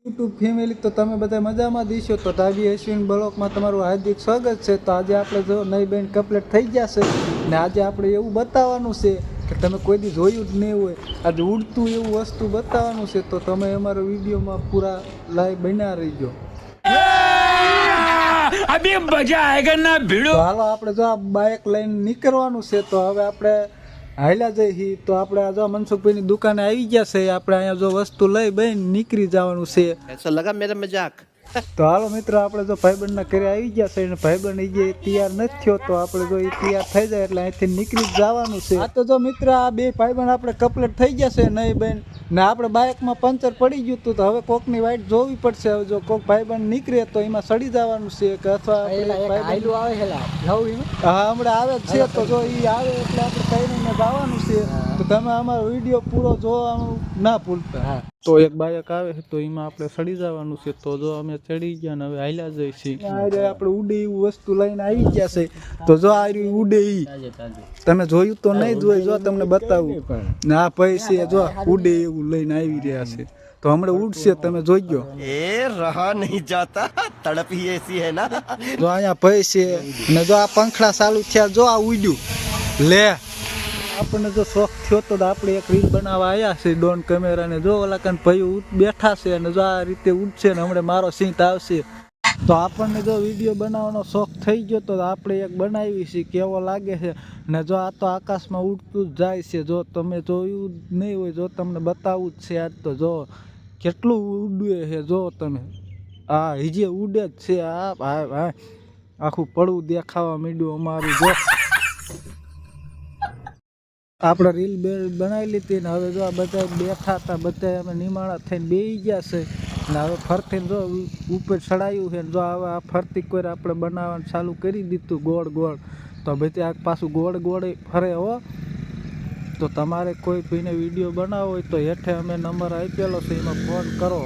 YouTube family તો તમે બધા મજામાં દીશો તો ધાબી અશ્વિન બ્લોકમાં તમારું હાર્દિક સ્વાગત છે. તો આજે આપણે જો નવી બેન કમ્પ્લીટ થઈ ગયા છે ને આજે આપણે એવું બતાવવાનું છે કે તમે કોઈ દી જોયું જ નહીં હોય. આજે ઉડતું એવું વસ્તુ બતાવવાનું છે તો તમે અમારા વિડીયોમાં પૂરા લાઈવ બન્યા રહીજો. અભી મજા આયેગા ના ભીડો. હાલો આપણે જો આ બાઇક લઈને નીકળવાનું છે તો હવે આપણે હાલ્યા જઈ તો આપણે આ જો મનસુખભાઈની દુકાને આવી ગયા છે. આપણે અહીંયા જો વસ્તુ લઈ બઈને નીકળી જવાનું છે. ऐसा लगा मेरा मजाक. તો હાલો મિત્રો આપણે જો ભાઈબંધના ઘરે આવી ગયા છે અને ભાઈબંધ જે તૈયાર નથી થયો તો આપણે જો એ તૈયાર થઈ જાય એટલે અહીંથી નીકળી જવાનું છે. આ તો જો મિત્ર આ બે ભાઈબંધ આપણે કમ્પ્લીટ થઈ ગયા છે નહીં બેન ને આપણે બાઇકમાં પંચર પડી ગયું હતું તો હવે કોકની વાઈટ જોવી પડશે. હવે જો કોક ભાઈબંધ નીકળે તો એમાં સડી જવાનું છે કે અથવા હા હમણાં આવે જ છે તો જો એ આવે એટલે આપણે કહીને જવાનું છે. તો તમે અમારો વિડીયો પૂરો જોવાનું ના ભૂલતા. તો એક બાઇક આવે છે તો એમાં આપણે સડી જવાનું છે. તો જો અમે ચડી ગયા ને હવે હાલ્યા જઈશું. આપણે ઉડે એવું વસ્તુ લઈને આવી ગયા છે તો જો આ ઉડે ઈ તમે જોયું તો નહીં જોઈ જો તમને બતાવું ને આ પૈસે જો ઉડે એવું લઈને આવી રહ્યા છે તો હમણાં ઉડશે તમે જોઈજો. ए रहा नहीं जाता तड़प ही ऐसी है ना. જો અહીંયા પૈસે ને જો આ પંખડા ચાલુ થયા જો આ ઉડ્યું લે. આપણને જો શોખ થયો તો આપણે એક રીલ બનાવવા આવ્યા છે ડોન કેમેરા ને જો ઓલા કાન ભાઈ બેઠા છે અને જો આ રીતે ઉડશે ને હમણાં મારો સીટ આવશે. તો આપણને જો વિડીયો બનાવવાનો શોખ થઈ ગયો તો આપણે એક બનાવી છે કેવો લાગે છે ને જો આ તો આકાશમાં ઉડતું જ જાય છે. જો તમે જોયું નહીં હોય જો તમને બતાવું જ છે આજ તો જો કેટલું ઉડે છે જો તમે આ હીજે ઉડે જ છે. આ આખું પડવું દેખાવા માંડ્યું અમારું જો. આપણે રીલ બનાવી લીધી ને હવે જો આ બધા બેઠા હતા બધા અમે નિમાણા થઈને બેસી ગયા છે ને હવે ફરતી જો ઉપર ચડાયું છે જો હવે આ ફરતી કોઈ આપણે બનાવવાનું ચાલુ કરી દીધું ગોળ ગોળ તો ભાઈ આ પાછું ગોળ ગોળ ફરે હો. તો તમારે કોઈ ભાઈને વિડીયો બનાવવો હોય તો હેઠે અમે નંબર આપેલો છે એમાં ફોન કરો.